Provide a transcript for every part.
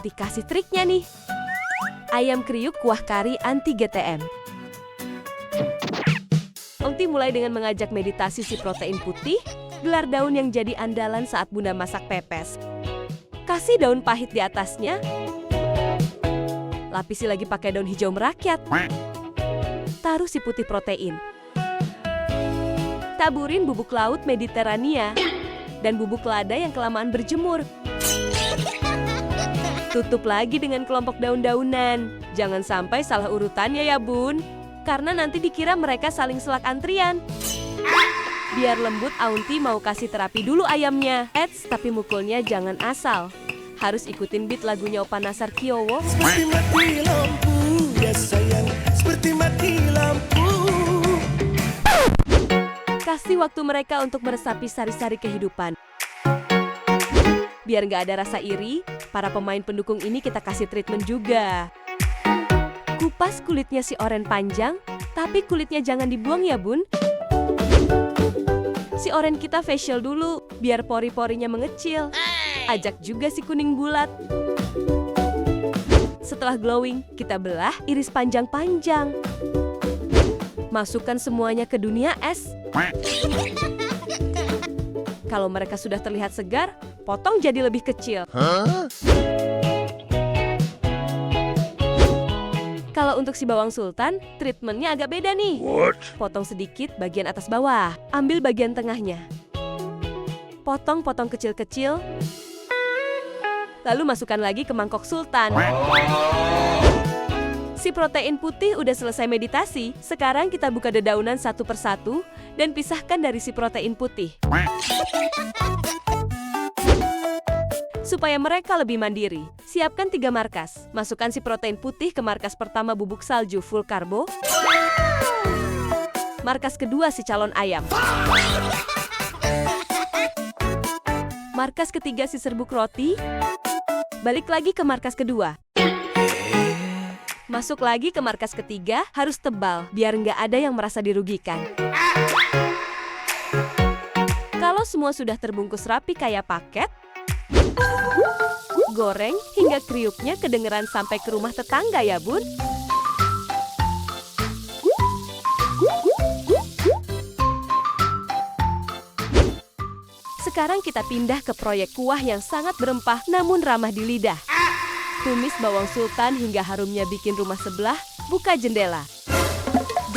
Aunty kasih triknya nih. Ayam kriuk kuah kari anti GTM. Aunty mulai dengan mengajak meditasi si protein putih, gelar daun yang jadi andalan saat Bunda masak pepes. Kasih daun pahit di atasnya. Lapisi lagi pakai daun hijau merakyat. Taruh si putih protein. Taburin bubuk laut Mediterania dan bubuk lada yang kelamaan berjemur. Tutup lagi dengan kelompok daun-daunan. Jangan sampai salah urutannya ya bun, karena nanti dikira mereka saling selak antrian. Biar lembut, Aunty mau kasih terapi dulu ayamnya. Eits, tapi mukulnya jangan asal. Harus ikutin beat lagunya Opa Nasar Kiowo. Seperti mati lampu, ya sayang, seperti mati lampu. Kasih waktu mereka untuk meresapi sari-sari kehidupan. Biar nggak ada rasa iri, para pemain pendukung ini kita kasih treatment juga. Kupas kulitnya si oren panjang, tapi kulitnya jangan dibuang ya bun. Si oren kita facial dulu, biar pori-porinya mengecil. Ajak juga si kuning bulat. Setelah glowing, kita belah iris panjang-panjang. Masukkan semuanya ke dunia es. Kalau mereka sudah terlihat segar, potong jadi lebih kecil. Kalau untuk si bawang sultan, treatmentnya agak beda nih. Potong sedikit bagian atas bawah, ambil bagian tengahnya. Potong-potong kecil-kecil. Lalu masukkan lagi ke mangkok sultan. Si protein putih udah selesai meditasi. Sekarang kita buka dedaunan satu persatu dan pisahkan dari si protein putih. Supaya mereka lebih mandiri, siapkan 3 markas. Masukkan si protein putih ke markas pertama bubuk salju full karbo. Markas kedua si calon ayam. Markas ketiga si serbuk roti. Balik lagi ke markas kedua. Masuk lagi ke markas ketiga, harus tebal, biar nggak ada yang merasa dirugikan. Kalau semua sudah terbungkus rapi kayak paket, goreng hingga kriuknya kedengeran sampai ke rumah tetangga ya bun. Sekarang kita pindah ke proyek kuah yang sangat berempah namun ramah di lidah. Tumis bawang sultan hingga harumnya bikin rumah sebelah buka jendela.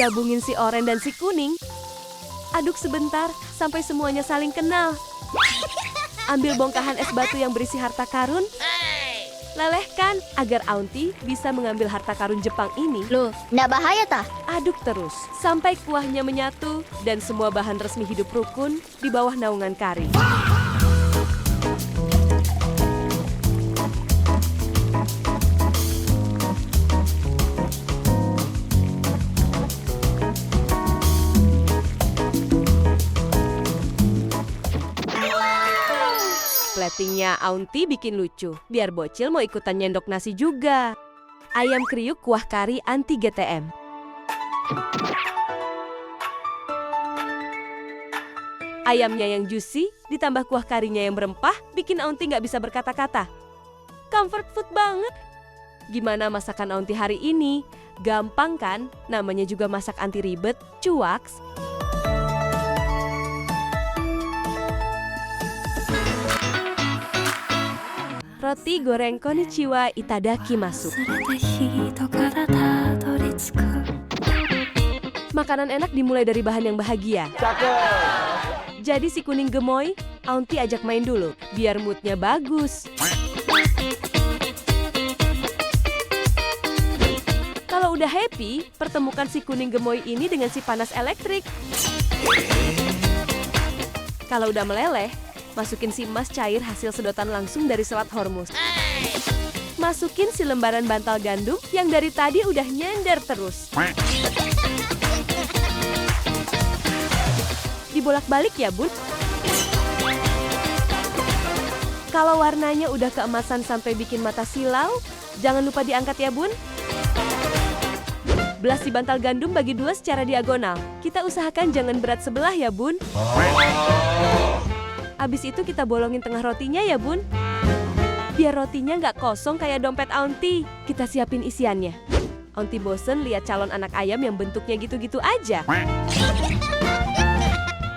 Gabungin si oren dan si kuning. Aduk sebentar sampai semuanya saling kenal. Ambil bongkahan es batu yang berisi harta karun. Lelehkan agar Aunty bisa mengambil harta karun Jepang ini. Loh, nggak bahaya tah? Aduk terus sampai kuahnya menyatu dan semua bahan resmi hidup rukun di bawah naungan kari. Platingnya Aunty bikin lucu, biar bocil mau ikutan nyendok nasi juga. Ayam kriuk kuah kari anti GTM. Ayamnya yang juicy, ditambah kuah karinya yang berempah, bikin Aunty nggak bisa berkata-kata. Comfort food banget. Gimana masakan Aunty hari ini? Gampang kan? Namanya juga masak anti ribet, cuaks. Roti goreng konnichiwa itadaki masuk. Makanan enak dimulai dari bahan yang bahagia. Jadi si kuning gemoy, Aunty ajak main dulu, biar moodnya bagus. Kalau udah happy, pertemukan si kuning gemoy ini dengan si panas elektrik. Kalau udah meleleh, masukin si emas cair hasil sedotan langsung dari Selat Hormuz. Masukin si lembaran bantal gandum yang dari tadi udah nyender terus. Dibolak-balik ya bun. Kalau warnanya udah keemasan sampai bikin mata silau, jangan lupa diangkat ya bun. Belah si bantal gandum bagi 2 secara diagonal. Kita usahakan jangan berat sebelah ya bun. Abis itu kita bolongin tengah rotinya ya bun. biar rotinya nggak kosong kayak dompet Aunty. Kita siapin isiannya. Aunty bosen lihat calon anak ayam yang bentuknya gitu-gitu aja.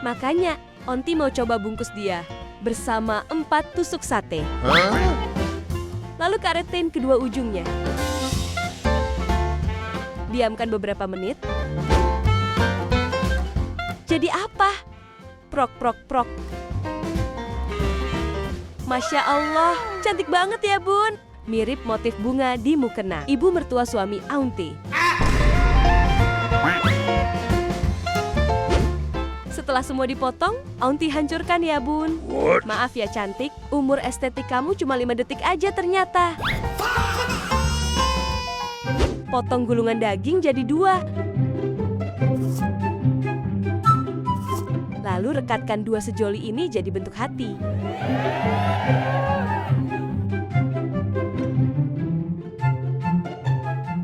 Makanya, Aunty mau coba bungkus dia bersama 4 tusuk sate. Lalu karetin kedua ujungnya. Diamkan beberapa menit. Jadi apa? Prok, prok, prok. Masya Allah, cantik banget ya bun. Mirip motif bunga di mukena ibu mertua suami Aunty. Setelah semua dipotong, Aunty hancurkan ya bun. Maaf ya cantik, umur estetik kamu cuma 5 detik aja ternyata. Potong gulungan daging jadi 2. Lalu rekatkan 2 sejoli ini jadi bentuk hati.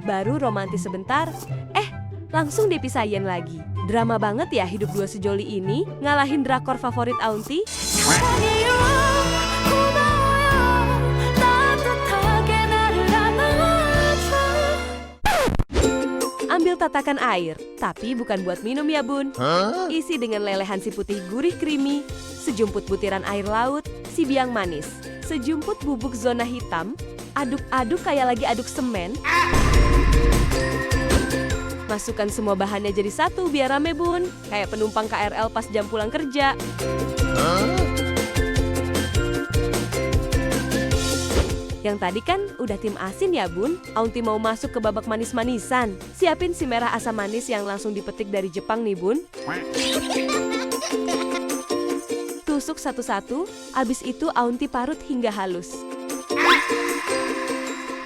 Baru romantis sebentar, langsung dipisahin lagi. Drama banget ya hidup 2 sejoli ini, ngalahin drakor favorit Aunty. Ambil tatakan air, tapi bukan buat minum ya bun. Isi dengan lelehan si putih gurih creamy, sejumput butiran air laut, si biang manis, sejumput bubuk zona hitam, aduk-aduk kayak lagi aduk semen. Masukkan semua bahannya jadi satu biar rame bun, kayak penumpang KRL pas jam pulang kerja. Yang tadi kan udah tim asin ya bun, Aunty mau masuk ke babak manis-manisan. Siapin si merah asam manis yang langsung dipetik dari Jepang nih bun. Tusuk satu-satu, abis itu Aunty parut hingga halus.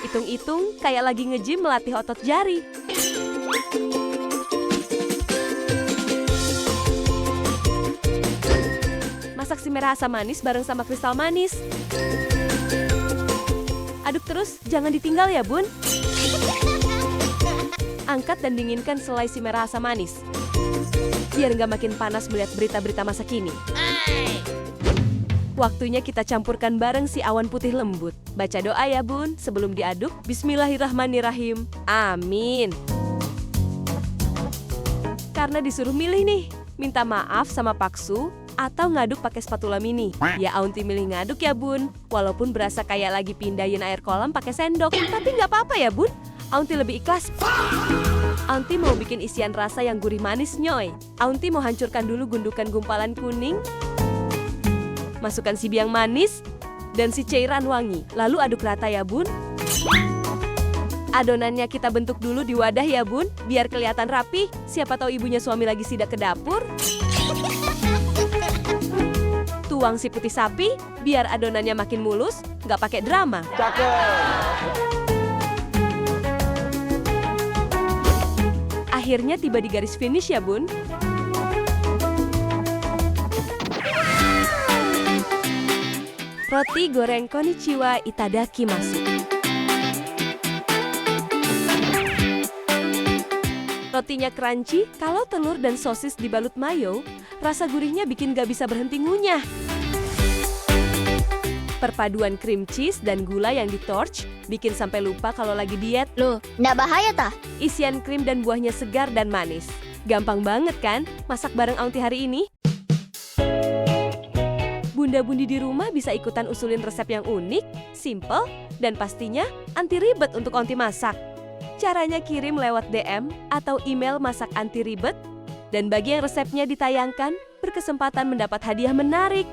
Hitung-hitung kayak lagi nge-gym melatih otot jari. Masak si merah asam manis bareng sama kristal manis. Aduk terus, jangan ditinggal ya bun. Angkat dan dinginkan selai si merah asam manis. Biar nggak makin panas melihat berita-berita masa kini. Waktunya kita campurkan bareng si awan putih lembut. Baca doa ya bun, sebelum diaduk. Bismillahirrahmanirrahim. Amin. Karena disuruh milih nih, minta maaf sama Paksu atau ngaduk pakai spatula mini. Ya Aunty milih ngaduk ya bun, walaupun berasa kayak lagi pindahin air kolam pakai sendok. Tapi nggak apa-apa ya bun, Aunty lebih ikhlas. Aunty mau bikin isian rasa yang gurih manis nyoy. Aunty mau hancurkan dulu gundukan gumpalan kuning. Masukkan si biang manis dan si cairan wangi. Lalu aduk rata ya bun. Adonannya kita bentuk dulu di wadah ya bun, biar kelihatan rapi. Siapa tahu ibunya suami lagi sidak ke dapur. Tuang si putih sapi, biar adonannya makin mulus, nggak pakai drama. Akhirnya tiba di garis finish ya bun. Roti goreng konnichiwa itadakimasu. Rotinya crunchy, kalau telur dan sosis dibalut mayo, rasa gurihnya bikin gak bisa berhenti ngunyah. Perpaduan cream cheese dan gula yang di-torch bikin sampai lupa kalau lagi diet. Loh, nggak bahaya tah? Isian krim dan buahnya segar dan manis. Gampang banget kan masak bareng Aunty hari ini? Bunda-bundi di rumah bisa ikutan usulin resep yang unik, simple, dan pastinya anti ribet untuk Aunty masak. Caranya kirim lewat DM atau email masak anti ribet. Dan bagi yang resepnya ditayangkan, berkesempatan mendapat hadiah menarik.